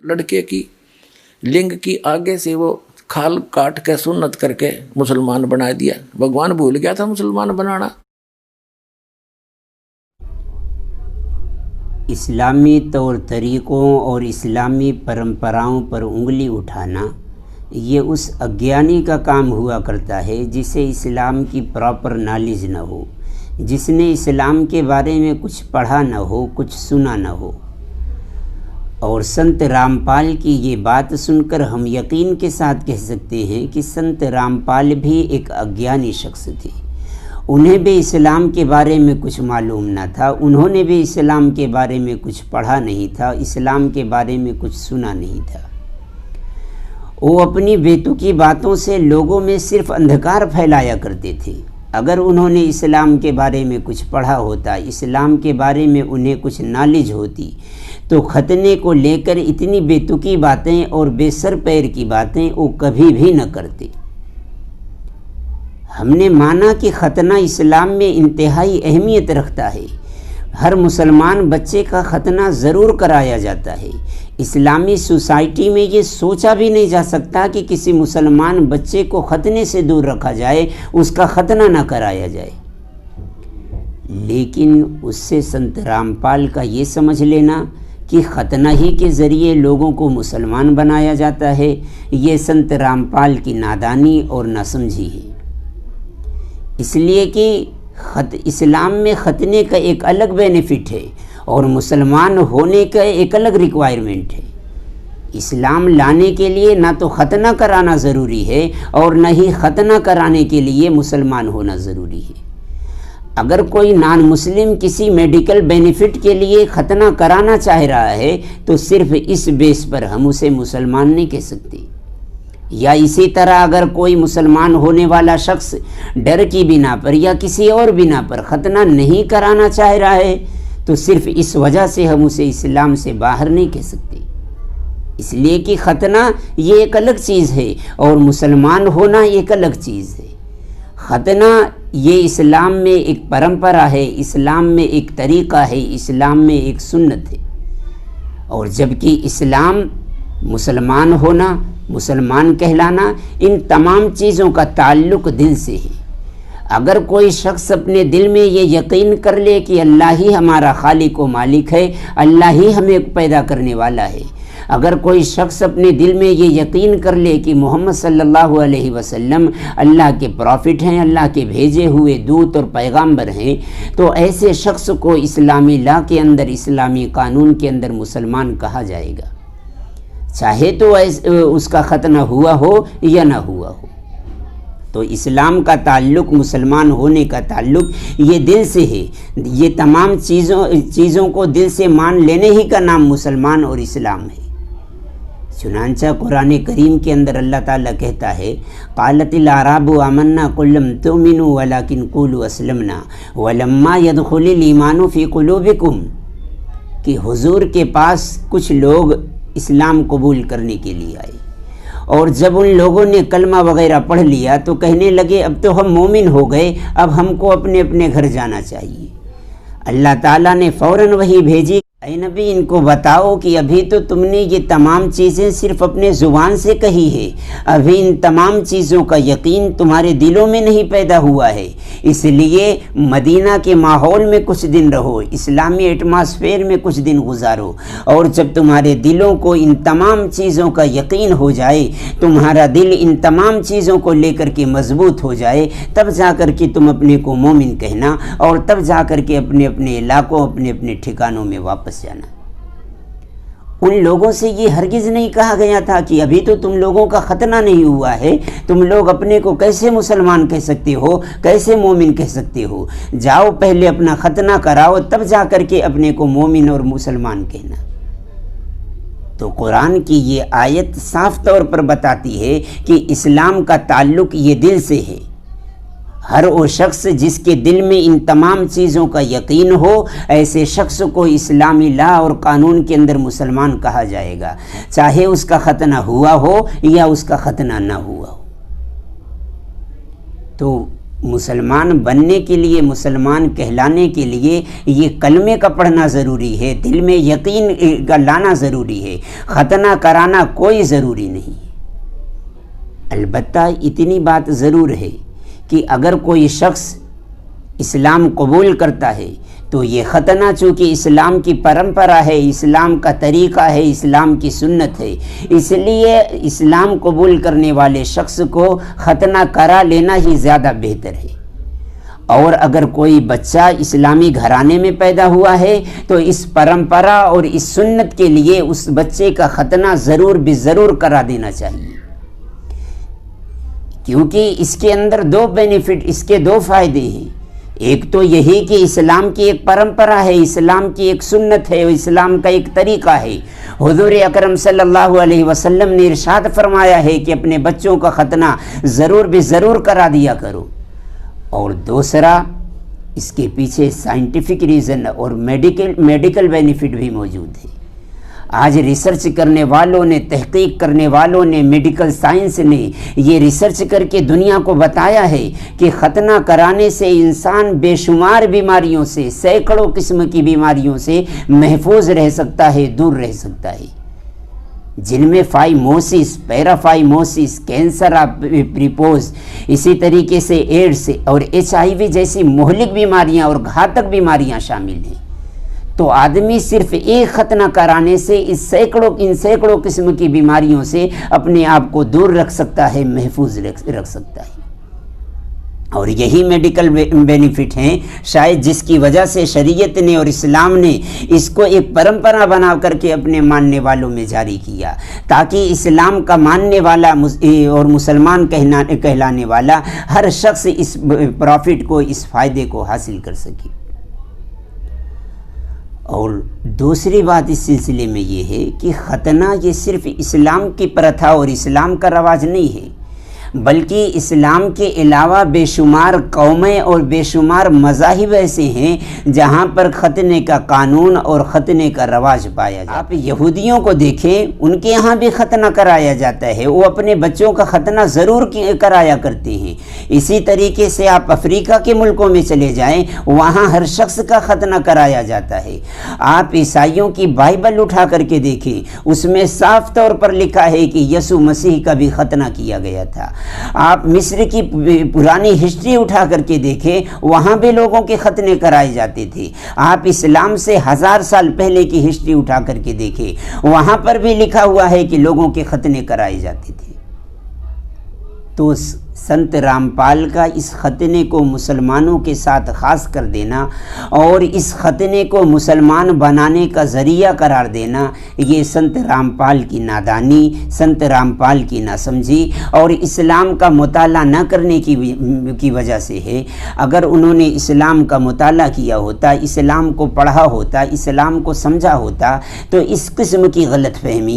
लड़के की लिंग की आगे से वो खाल काट के सुन्नत करके मुसलमान बना दिया। भगवान भूल गया था मुसलमान बनाना। इस्लामी तौर तरीक़ों और इस्लामी परंपराओं पर उंगली उठाना ये उस अज्ञानी का काम हुआ करता है जिसे इस्लाम की प्रॉपर नॉलेज न हो, जिसने इस्लाम के बारे में कुछ पढ़ा न हो, कुछ सुना न हो। और संत रामपाल की ये बात सुनकर हम यकीन के साथ कह सकते हैं कि संत रामपाल भी एक अज्ञानी शख्स थे। उन्हें भी इस्लाम के बारे में कुछ मालूम न था, उन्होंने भी इस्लाम के बारे में कुछ पढ़ा नहीं था, इस्लाम के बारे में कुछ सुना नहीं था। वो अपनी बेतुकी बातों से लोगों में सिर्फ अंधकार फैलाया करते थे। अगर उन्होंने इस्लाम के बारे में कुछ पढ़ा होता, इस्लाम के बारे में उन्हें कुछ नॉलेज होती, तो खतने को लेकर इतनी बेतुकी बातें और बेसर पैर की बातें वो कभी भी न करते। हमने माना कि खतना इस्लाम में इंतहाई अहमियत रखता है। हर मुसलमान बच्चे का खतना ज़रूर कराया जाता है। इस्लामी सोसाइटी में ये सोचा भी नहीं जा सकता कि किसी मुसलमान बच्चे को खतने से दूर रखा जाए, उसका खतना ना कराया जाए। लेकिन उससे संत रामपाल का ये समझ लेना कि खतना ही के ज़रिए लोगों को मुसलमान बनाया जाता है, ये संत रामपाल की नादानी और नासमझी है। इसलिए कि इस्लाम में खतने का एक अलग बेनिफिट है और मुसलमान होने का एक अलग रिक्वायरमेंट है। इस्लाम लाने के लिए ना तो खतना कराना ज़रूरी है और न ही खतना कराने के लिए मुसलमान होना ज़रूरी है। अगर कोई नॉन मुस्लिम किसी मेडिकल बेनिफिट के लिए खतना कराना चाह रहा है तो सिर्फ इस बेस पर हम उसे मुसलमान नहीं कह सकते। या इसी तरह अगर कोई मुसलमान होने वाला शख्स डर की बिना पर या किसी और बिना पर खतना नहीं कराना चाह रहा है तो सिर्फ इस वजह से हम उसे इस्लाम से बाहर नहीं कह सकते। इसलिए कि खतना ये एक अलग चीज़ है और मुसलमान होना एक अलग चीज़ है। खतना ये इस्लाम में एक परंपरा है, इस्लाम में एक तरीक़ा है, इस्लाम में एक सुन्नत है। और जबकि इस्लाम, मुसलमान होना, मुसलमान कहलाना, इन तमाम चीज़ों का ताल्लुक़ दिल से है। अगर कोई शख्स अपने दिल में ये यकीन कर ले कि अल्लाह ही हमारा खालिक व मालिक है, अल्लाह ही हमें पैदा करने वाला है, अगर कोई शख्स अपने दिल में ये यकीन कर ले कि मोहम्मद सल्लल्लाहु अलैहि वसल्लम अल्लाह के प्रॉफिट हैं, अल्लाह के भेजे हुए दूत और पैगाम्बर हैं, तो ऐसे शख्स को इस्लामी लॉ के अंदर, इस्लामी कानून के अंदर मुसलमान कहा जाएगा, चाहे तो उसका खतना हुआ हो या ना हुआ हो। तो इस्लाम का ताल्लुक़, मुसलमान होने का ताल्लुक़ ये दिल से है। ये तमाम चीज़ों को दिल से मान लेने ही का नाम मुसलमान और इस्लाम है। चुनांचा कुरान करीम के अंदर अल्लाह ताला कहता है, क़ालतिल अराबु आमन्ना कुल लम तुमिनु वलाकिन क़ूलू अस्लमना वलम्मा यदखुलिल ईमानु फ़ी क़ुलूबिकुम, कि हुजूर के पास कुछ लोग इस्लाम कबूल करने के लिए आए और जब उन लोगों ने कलमा वगैरह पढ़ लिया तो कहने लगे अब तो हम मोमिन हो गए, अब हमको अपने अपने घर जाना चाहिए। अल्लाह ताला ने फ़ौरन वही भेजी, ऐ नबी इनको बताओ कि अभी तो तुमने ये तमाम चीज़ें सिर्फ अपने ज़ुबान से कही है, अभी इन तमाम चीज़ों का यकीन तुम्हारे दिलों में नहीं पैदा हुआ है। इसलिए मदीना के माहौल में कुछ दिन रहो, इस्लामी एटमॉस्फेयर में कुछ दिन गुजारो, और जब तुम्हारे दिलों को इन तमाम चीज़ों का यकीन हो जाए, तुम्हारा दिल इन तमाम चीज़ों को लेकर के मजबूत हो जाए, तब जा कर के तुम अपने को मोमिन कहना और तब जा कर के अपने अपने इलाकों, अपने अपने ठिकानों में वापस जाना। उन लोगों से ये हरगिज़ नहीं कहा गया था कि अभी तो तुम लोगों का खतना नहीं हुआ है, तुम लोग अपने को कैसे मुसलमान कह सकते हो, कैसे मोमिन कह सकते हो, जाओ पहले अपना खतना कराओ तब जा कर के अपने को मोमिन और मुसलमान कहना। तो कुरान की ये आयत साफ तौर पर बताती है कि इस्लाम का ताल्लुक़ ये दिल से है। हर वो शख्स जिसके दिल में इन तमाम चीज़ों का यकीन हो, ऐसे शख्स को इस्लामी लॉ और कानून के अंदर मुसलमान कहा जाएगा, चाहे उसका खतना हुआ हो या उसका खतना ना हुआ हो। तो مسلمان بننے کے لیے، مسلمان کہلانے کے لیے یہ کلمے کا پڑھنا ضروری ہے، دل میں یقین کا لانا ضروری ہے، ختنہ کرانا کوئی ضروری نہیں۔ البتہ اتنی بات ضرور ہے کہ اگر کوئی شخص اسلام قبول کرتا ہے تو یہ ختنہ چونکہ اسلام کی پرمپرا ہے، اسلام کا طریقہ ہے، اسلام کی سنت ہے، اس لیے اسلام قبول کرنے والے شخص کو ختنہ کرا لینا ہی زیادہ بہتر ہے۔ اور اگر کوئی بچہ اسلامی گھرانے میں پیدا ہوا ہے تو اس پرمپرا اور اس سنت کے لیے اس بچے کا ختنہ ضرور بضرور کرا دینا چاہیے، کیونکہ اس کے اندر دو بینیفٹ، اس کے دو فائدے ہیں۔ ایک تو یہی کہ اسلام کی ایک پرمپرا ہے، اسلام کی ایک سنت ہے، اسلام کا ایک طریقہ ہے۔ حضور اکرم صلی اللہ علیہ وسلم نے ارشاد فرمایا ہے کہ اپنے بچوں کا ختنہ ضرور بضرور کرا دیا کرو۔ اور دوسرا، اس کے پیچھے سائنٹیفک ریزن اور میڈیکل بینیفٹ بھی موجود ہے۔ آج ریسرچ کرنے والوں نے، تحقیق کرنے والوں نے، میڈیکل سائنس نے یہ ریسرچ کر کے دنیا کو بتایا ہے کہ ختنہ کرانے سے انسان بے شمار بیماریوں سے، سینکڑوں قسم کی بیماریوں سے محفوظ رہ سکتا ہے، دور رہ سکتا ہے، جن میں فائموسس، پیرافائموسس، کینسر آف پریپوز، اسی طریقے سے ایڈس اور HIV جیسی مہلک بیماریاں اور گھاتک بیماریاں شامل ہیں۔ تو آدمی صرف ایک ختنہ کرانے سے ان سینکڑوں قسم کی بیماریوں سے اپنے آپ کو دور رکھ سکتا ہے، محفوظ رکھ سکتا ہے۔ اور یہی میڈیکل بینیفٹ ہیں شاید جس کی وجہ سے شریعت نے اور اسلام نے اس کو ایک پرمپرا بنا کر کے اپنے ماننے والوں میں جاری کیا، تاکہ اسلام کا ماننے والا اور مسلمان کہلانے والا ہر شخص اس پروفٹ کو، اس فائدے کو حاصل کر سکے۔ اور دوسری بات اس سلسلے میں یہ ہے کہ ختنہ یہ صرف اسلام کی پرتھا اور اسلام کا رواج نہیں ہے، بلکہ اسلام کے علاوہ بے شمار قومیں اور بے شمار مذاہب ایسے ہیں جہاں پر ختنے کا قانون اور ختنے کا رواج پایا جاتا ہے۔ آپ یہودیوں کو دیکھیں، ان کے یہاں بھی ختنہ کرایا جاتا ہے، وہ اپنے بچوں کا ختنہ ضرور کرایا کرتے ہیں۔ اسی طریقے سے آپ افریقہ کے ملکوں میں چلے جائیں، وہاں ہر شخص کا ختنہ کرایا جاتا ہے۔ آپ عیسائیوں کی بائبل اٹھا کر کے دیکھیں، اس میں صاف طور پر لکھا ہے کہ یسوع مسیح کا بھی ختنہ کیا گیا تھا۔ آپ مصر کی پرانی ہسٹری اٹھا کر کے دیکھیں، وہاں بھی لوگوں کے ختنے کرائے جاتے تھے۔ آپ اسلام سے 1000 سال پہلے کی ہسٹری اٹھا کر کے دیکھیں، وہاں پر بھی لکھا ہوا ہے کہ لوگوں کے ختنے کرائے جاتے تھے۔ تو سنت رامپال کا اس ختنے کو مسلمانوں کے ساتھ خاص کر دینا اور اس ختنے کو مسلمان بنانے کا ذریعہ قرار دینا، یہ سنت رامپال کی نادانی، سنت رامپال کی ناسمجھی اور اسلام کا مطالعہ نہ کرنے کی وجہ سے ہے۔ اگر انہوں نے اسلام کا مطالعہ کیا ہوتا، اسلام کو پڑھا ہوتا، اسلام کو سمجھا ہوتا، تو اس قسم کی غلط فہمیاں